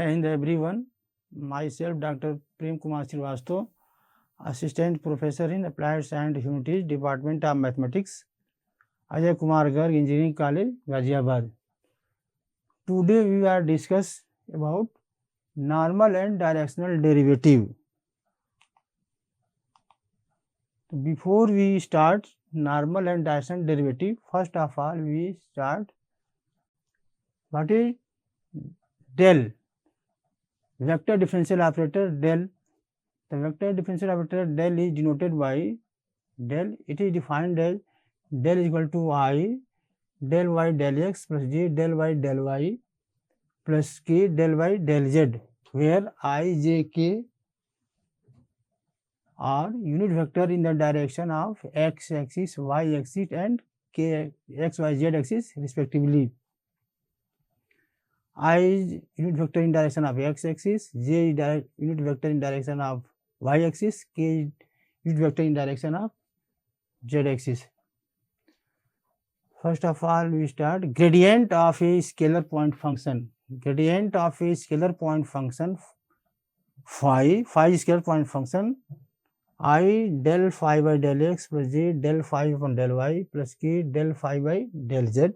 Jai Hind everyone. Myself Dr. Prem Kumar Srivastava, Assistant Professor in Applied Science Humanities, Department of Mathematics, Ajay Kumar Garg, Engineering College, Ghaziabad. Today we are discuss about normal and directional derivative. Before we start normal and directional derivative, first of all we start what is del. Vector differential operator del. The vector differential operator del is denoted by del. It is defined as del is equal to I del y del x plus j del y del y plus k del y del z, where I, j, k are unit vector in the direction of x axis, y axis and k x, y, z axis respectively. I is unit vector in direction of x axis, j is unit vector in direction of y axis, k is unit vector in direction of z axis. First of all, we start gradient of a scalar point function. Gradient of a scalar point function phi scalar point function I del phi by del x plus j del phi upon del y plus k del phi by del z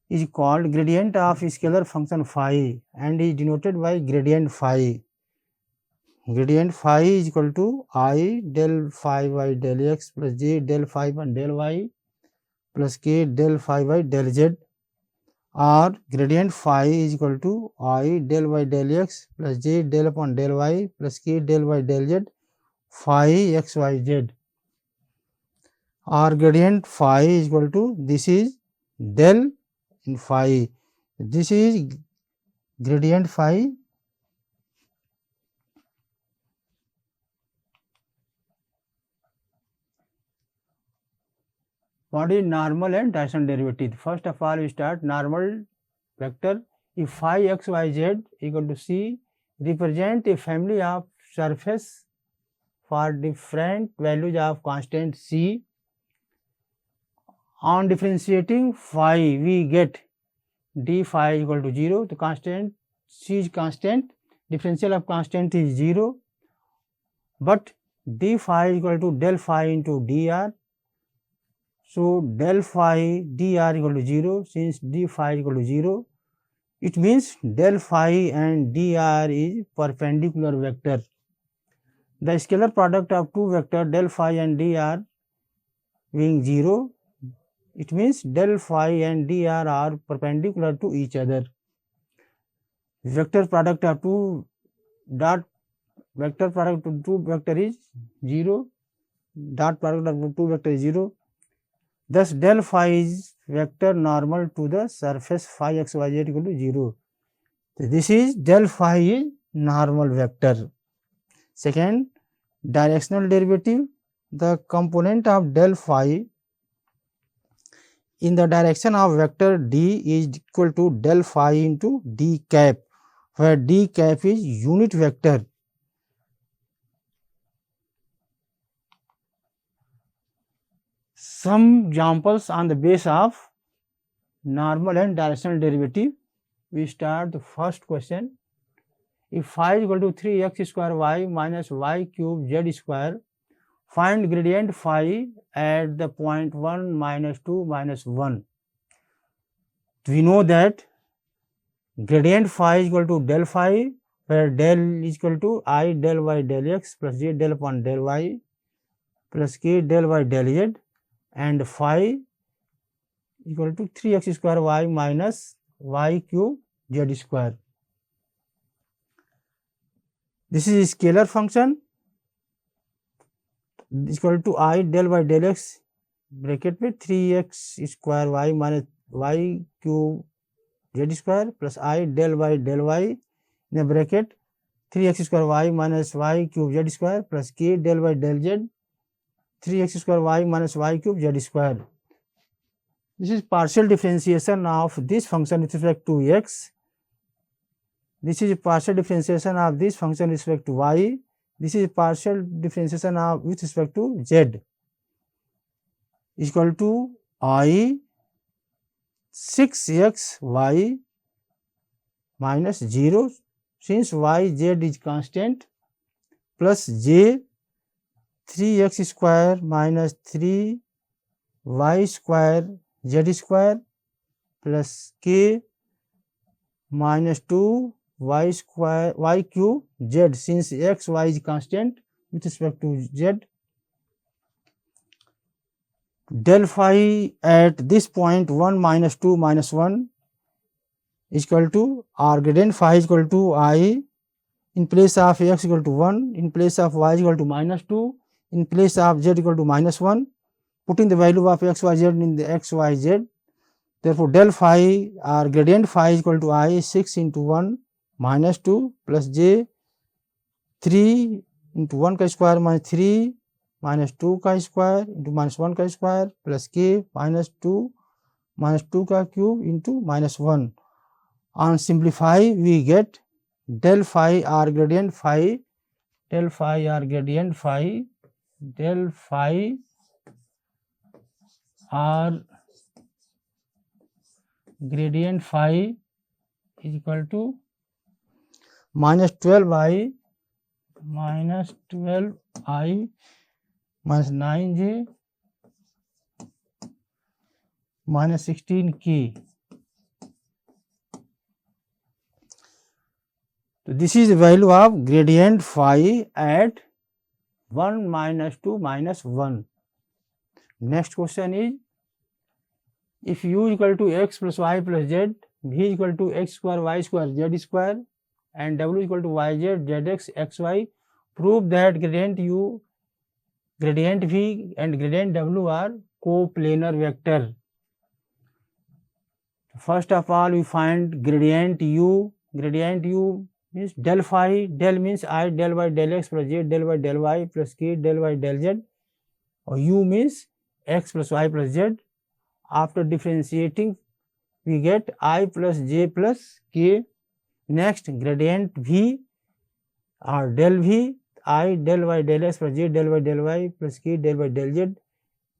is called gradient of scalar function phi and is denoted by gradient phi. Gradient phi is equal to I del phi by del x plus j del phi upon del y plus k del phi by del z, or gradient phi is equal to I del y del x plus j del upon del y plus k del y del z phi x y z, or gradient phi is equal to this is del in phi. This is gradient phi. What is normal and directional derivative? First of all, we start normal vector. If phi x y z equal to c represent a family of surface for different values of constant c. On differentiating phi, we get d phi equal to 0. The constant c is constant. Differential of constant is 0. But d phi equal to del phi into dr. So del phi dr equal to 0. Since d phi equal to 0, it means del phi and dr is perpendicular vector. The scalar product of two vectors del phi and dr being 0, it means del phi and dr are perpendicular to each other. Vector product of two vector is 0. Dot product of two vector is 0. Thus del phi is vector normal to the surface phi x y z equal to 0. So this is del phi is normal vector. Second, directional derivative. The component of del phi in the direction of vector d is equal to del phi into d cap, where d cap is unit vector. Some examples on the base of normal and directional derivative. We start the first question. If phi is equal to 3x square y minus y cube z square, find gradient phi at the point 1, minus 2, minus 1. We know that gradient phi is equal to del phi, where del is equal to I del y del x plus j del upon del y plus k del y del z, and phi equal to 3x square y minus y cube z square. This is a scalar function equal to I del y del x bracket with 3x square y minus y cube z square plus I del y in the bracket 3x square y minus y cube z square plus k del y del z 3x square y minus y cube z square. This is partial differentiation of this function with respect to x. This is partial differentiation of this function with respect to y. This is partial differentiation of with respect to z, is equal to I 6xy minus 0 since y z is constant plus j 3x square minus 3y square z square plus k minus 2y square y cube z since x y is constant with respect to z. Del phi at this point 1 minus 2 minus 1 is equal to r gradient phi is equal to I in place of x equal to 1, in place of y is equal to minus 2, in place of z equal to minus 1, putting the value of x, y, z in the x, y, z. Therefore, del phi or gradient phi is equal to I 6 into 1 minus 2 plus j 3 into 1 ka square minus 3 minus 2 ka square into minus 1 ka square plus k minus 2 ka cube into minus 1. On simplify, we get del phi r gradient phi, del phi r gradient phi, del phi r gradient phi is equal to minus 12i minus 12i minus 9j minus 16k. So this is the value of gradient phi at 1 minus 2 minus 1. Next question is, if u is equal to x plus y plus z, v is equal to x square y square z square and w is equal to yz zx xy, prove that gradient u, gradient v and gradient w are coplanar vector. First of all, we find gradient u. Gradient u means del phi, del means I del y del x plus z del y del y plus k del y del z, or u means x plus y plus z. After differentiating, we get I plus j plus k. Next, gradient v or del v, I del y del x plus j del y del y plus k del y del z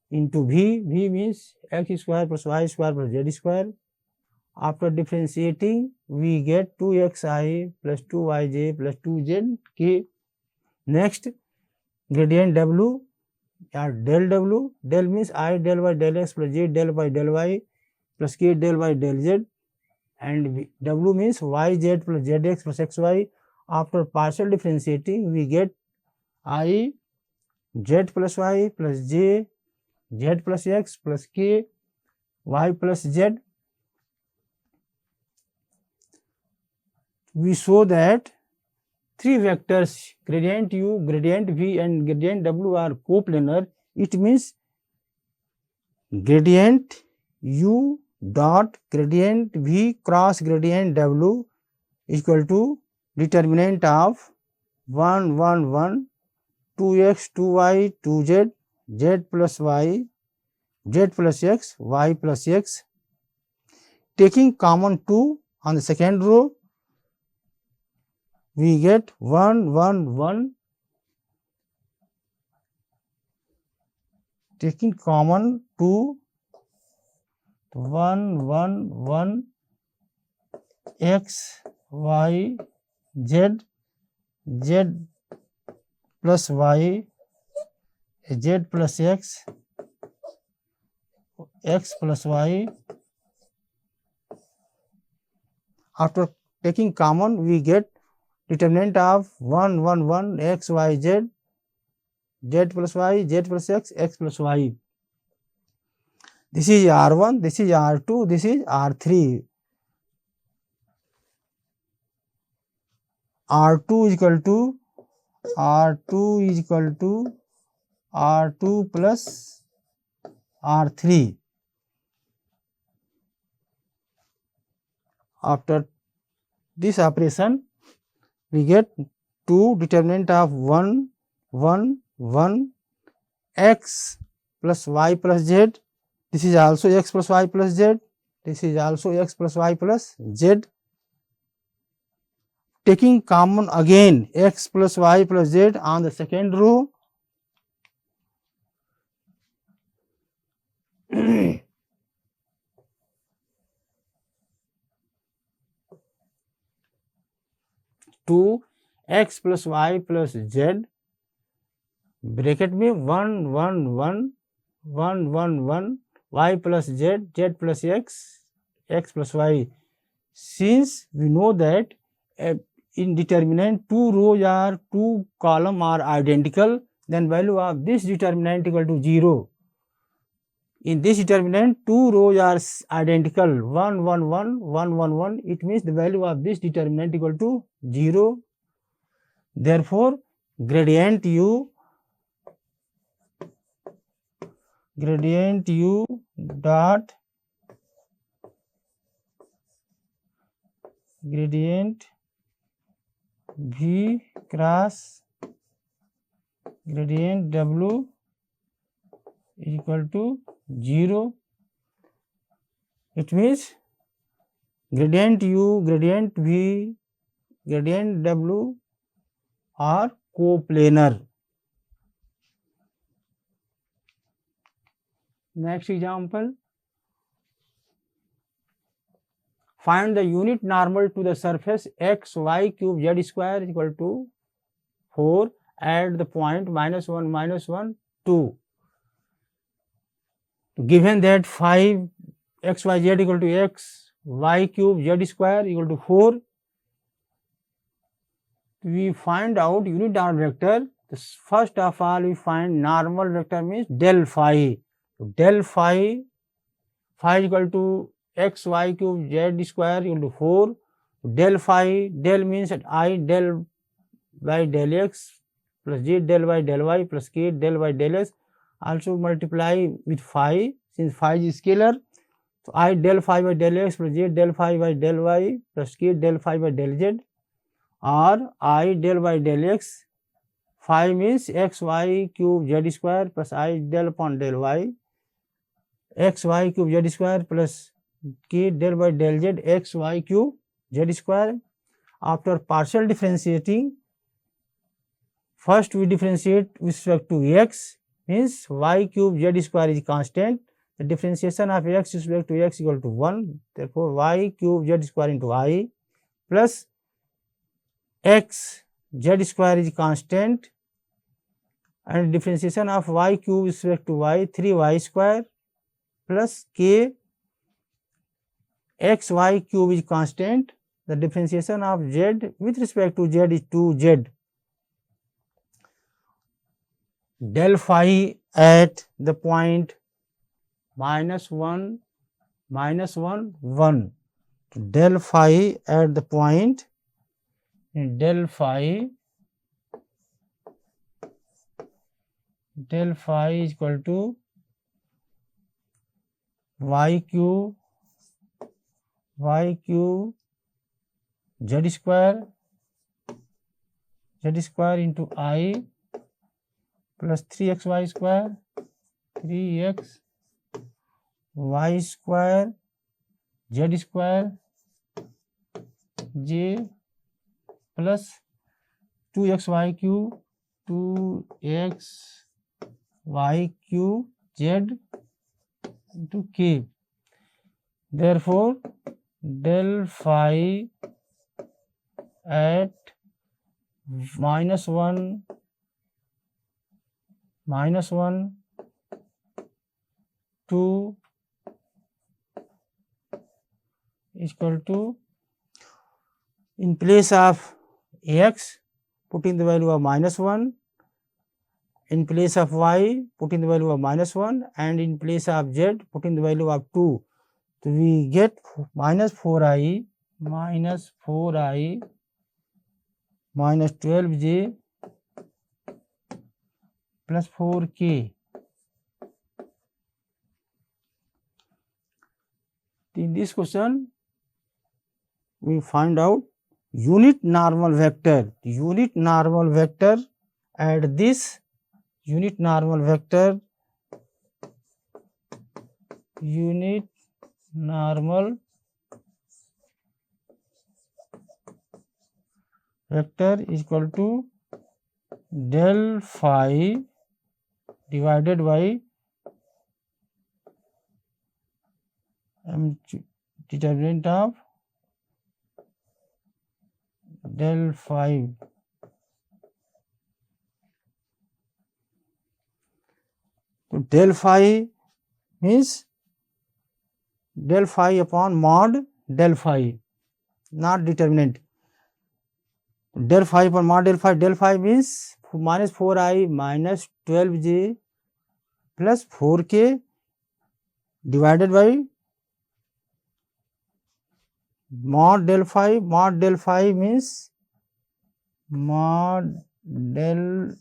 into v. V means x square plus y square plus z square. After differentiating, we get 2xi plus 2yj plus 2zk. Next, gradient w or del w, del means I del y del x plus j del y del y plus k del y del z, and w means yz plus zx plus xy. After partial differentiating, we get I z plus y plus j z plus x plus k y plus z. We show that three vectors gradient u, gradient v and gradient w are coplanar. It means gradient u dot gradient v cross gradient w is equal to determinant of 1 1 1 2x 2y 2z z plus y z plus x y plus x. Taking common 2 on the second row, we get 1 1 1. Taking common 2, 1 1 1 x y z z plus y z plus x x plus y. After taking common, we get determinant of 1 1 1 x y z z plus y z plus x x plus y. This is R1, this is R2, this is R3. R2 is equal to R2 plus R3. After this operation, we get 2 determinant of 1 1 1 x plus y plus z. This is also x plus y plus z. This is also x plus y plus z. Taking common again x plus y plus z on the second row, 2 x plus y plus z bracket में 1 1 1 1 1 1 y plus z z plus x x plus y. Since we know that in determinant 2 rows or 2 columns are identical, then value of this determinant equal to 0. In this determinant 2 rows are identical 1 1 1 1 1 1, it means the value of this determinant equal to 0. Therefore gradient u dot gradient v cross gradient w is equal to 0. It means gradient u, gradient v, gradient w are coplanar. Next example, find the unit normal to the surface x y cube z square is equal to 4 at the point -1 -1 2. Given that 5 x y z equal to x y cube z square equal to 4, we find out unit normal vector. First of all, we find normal vector means del phi. Del phi is equal to x y cube z square equal to 4. Del phi, del means I del by del x plus j del by del y plus k del by del s, also multiply with phi, since phi is scalar. So I del phi by del x plus j del phi by del y plus k del phi by del z, or I del by del x, phi means x y cube z square plus I del upon del y, x y cube z square plus k del by del z x y cube z square. After partial differentiating, first we differentiate with respect to x, means y cube z square is constant. The differentiation of x with respect to x equal to 1. Therefore y cube z square into I plus x z square is constant, and differentiation of y cube with respect to y 3y square plus k x y cube is constant. The differentiation of z with respect to z is 2z. Del phi at the point -1 -1 1. Del phi at the point, del phi is equal to y cube z square into I plus 3xy square 3x y square z square j plus 2xy cube 2xy cube z into k. Therefore del phi at -1 2 is equal to, in place of x put in the value of -1, in place of y put in the value of -1, and in place of z put in the value of 2. So we get -4i minus 12j plus 4k. In this question, we find out unit normal vector. Unit normal vector at this unit normal vector is equal to del phi divided by determinant of del phi तो del phi means del phi upon mod del phi, not determinant. Del phi upon mod del phi means minus 4i minus 12j plus 4k divided by mod del phi. Mod del phi means mod del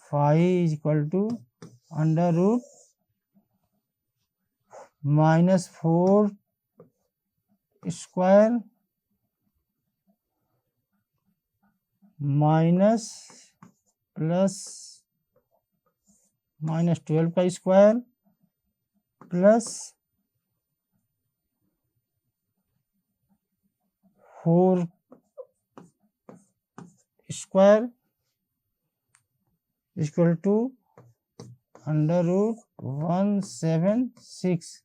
phi is equal to under root minus 4 square minus plus minus 12 का square plus 4 square equal to under root 176.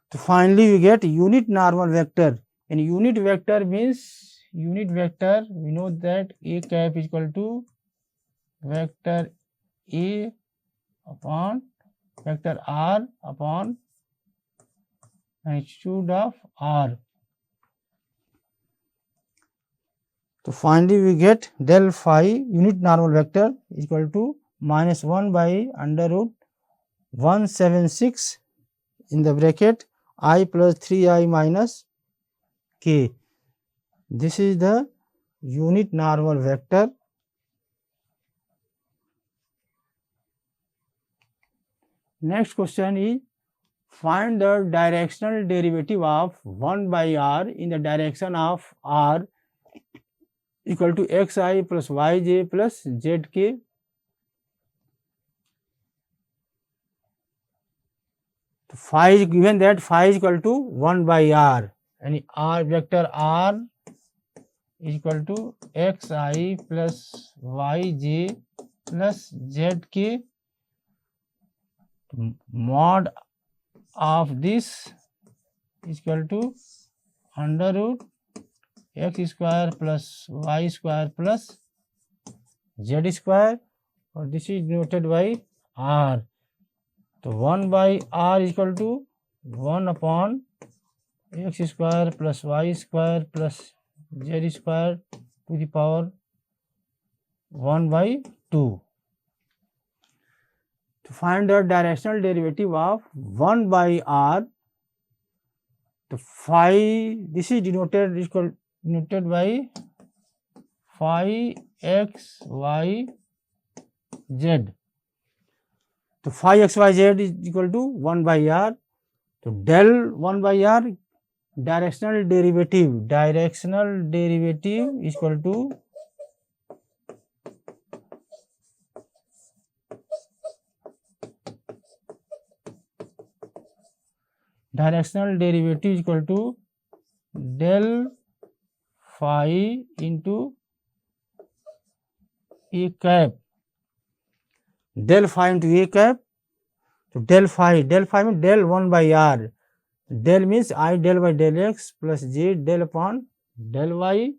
So finally we get unit normal vector, and unit vector means unit vector we know that a cap is equal to vector a upon vector r upon magnitude of r. So finally we get del phi unit normal vector is equal to minus 1 by under root 176 in the bracket I plus 3i minus k. This is the unit normal vector. Next question is find the directional derivative of 1 by r in the direction of r equal to xi plus yj plus zk. Phi is given that phi is equal to 1 by r, and r vector r is equal to xi plus yj plus zk. Mod of this is equal to under root x square plus y square plus z square, or this is denoted by r. So 1 by r is equal to 1 upon x square plus y square plus z square to the power 1 by 2. To find the directional derivative of 1 by r, the phi, this is denoted by phi x y z. So phi x y z is equal to 1 by r. So del 1 by r directional derivative is equal to del phi into a cap. Del phi into a cap. So del phi means del 1 by r. Del means I del by del x plus j del upon del y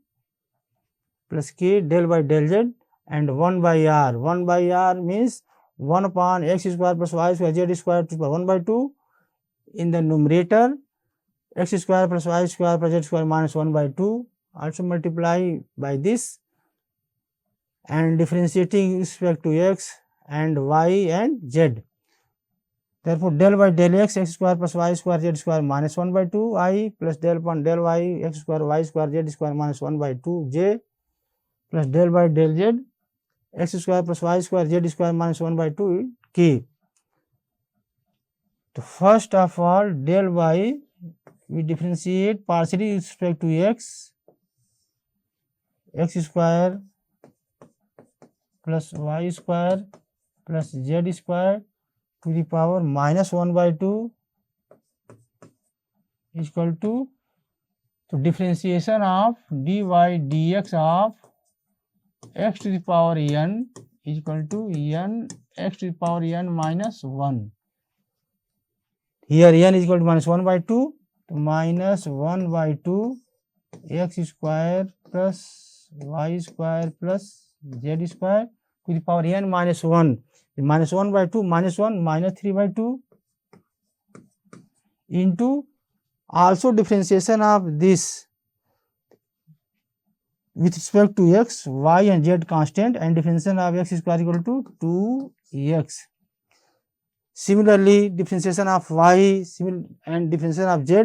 plus k del by del z, and 1 by r. 1 by r means 1 upon x square plus y square z square to the power 1 by 2. In the numerator, x square plus y square plus z square minus 1 by 2. Also multiply by this and differentiating with respect to x and y and z. Therefore, del by del x square plus y square z square minus 1 by 2 I plus del upon del y x square y square z square minus 1 by 2 j plus del by del z x square plus y square z square minus 1 by 2 k. So first of all, del y we differentiate partially with respect to x square plus y square plus z square to the power minus 1 by 2 is equal to, so differentiation of dy dx of x to the power n is equal to n x to the power n minus 1. Here n is equal to minus 1 by 2, to minus 1 by 2 x square plus y square plus z square to the power n minus 1. Minus 1 by 2 minus 1 minus 3 by 2 into also differentiation of this with respect to x, y and z constant, and differentiation of x square equal to 2x. Similarly, differentiation of y and differentiation of z.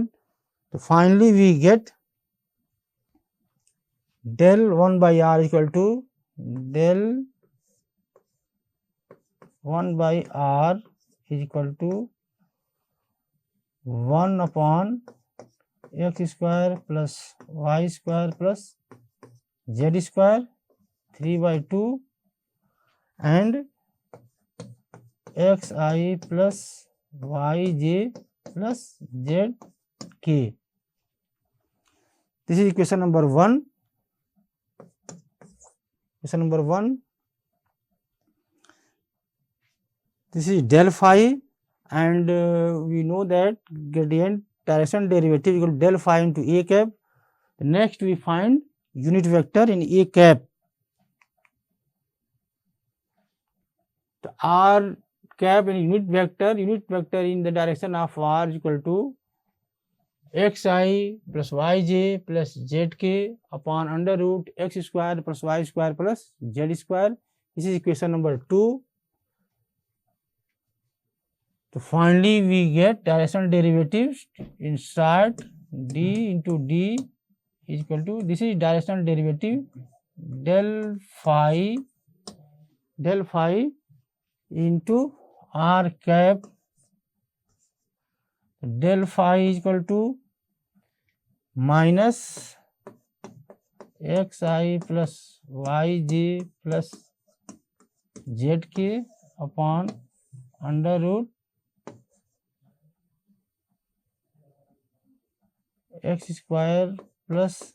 So finally, we get del 1 by r equal to del 1 by r is equal to 1 upon x square plus y square plus z square 3 by 2 and xi plus yj plus zk. This is equation number 1. Equation number 1. This is del phi, and we know that gradient direction derivative equal to del phi into a cap. Next we find unit vector in a cap. The r cap in unit vector in the direction of r is equal to xi plus yj plus zk upon under root x square plus y square plus z square. This is equation number 2. So finally we get directional derivatives inside d into d is equal to, this is directional derivative del phi into r cap. Del phi is equal to minus xi plus yj plus zk upon under root x square plus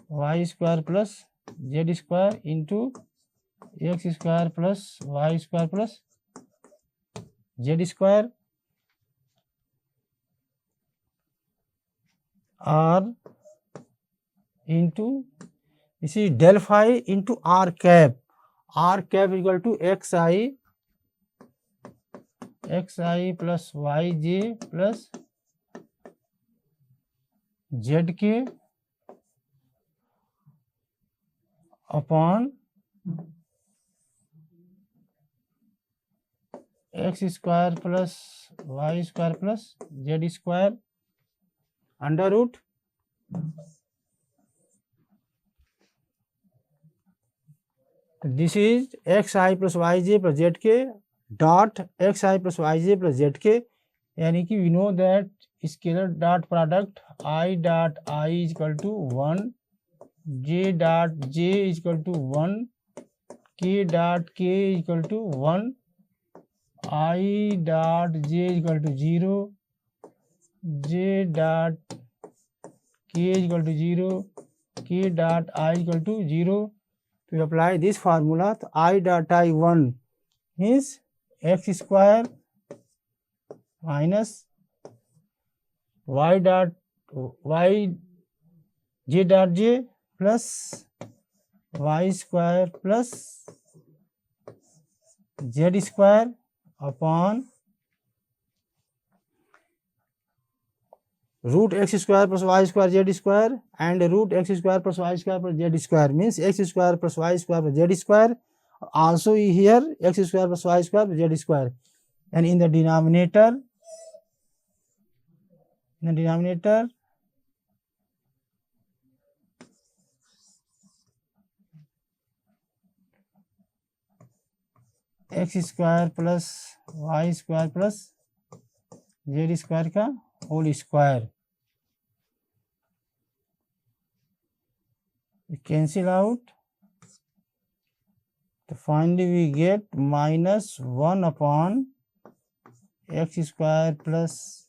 y square plus z square into x square plus y square plus z square r into, this is del phi into r cap. R cap is equal to xi plus yj plus zk upon x square plus y square plus z square under root this is xi plus yj plus zk dot xi plus yj plus zk. यानी कि we know that scalar dot product I dot I is equal to 1, j dot j is equal to 1, k dot k is equal to 1, I dot j is equal to 0, j dot k is equal to 0, k dot I is equal to 0. To apply this formula, I dot I1 is x square minus y dot y j dot j plus y square plus z square upon root x square plus y square z square and root x square plus y square plus z square, means x square plus y square plus z square, also here x square plus y square plus z square, and in the denominator x square plus y square plus z square का whole square. We cancel out. So finally we get minus 1 upon x square plus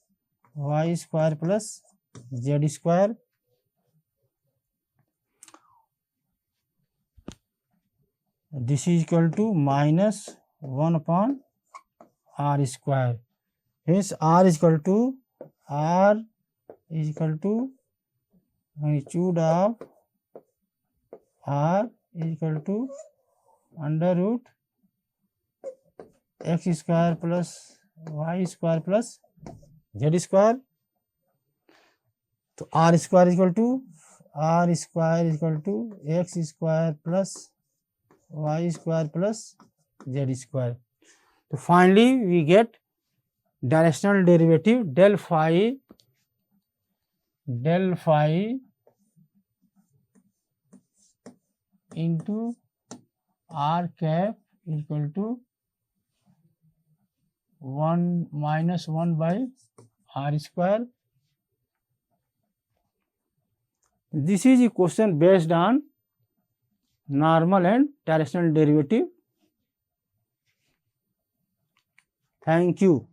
y square plus z square this is equal to minus 1 upon r square. Hence r is equal to magnitude of r is equal to under root x square plus y square plus z square. तो r square is equal to x square plus y square plus z square. So finally we get directional derivative del phi into r cap equal to 1 minus 1 by r square. This is a question based on normal and directional derivative. Thank you.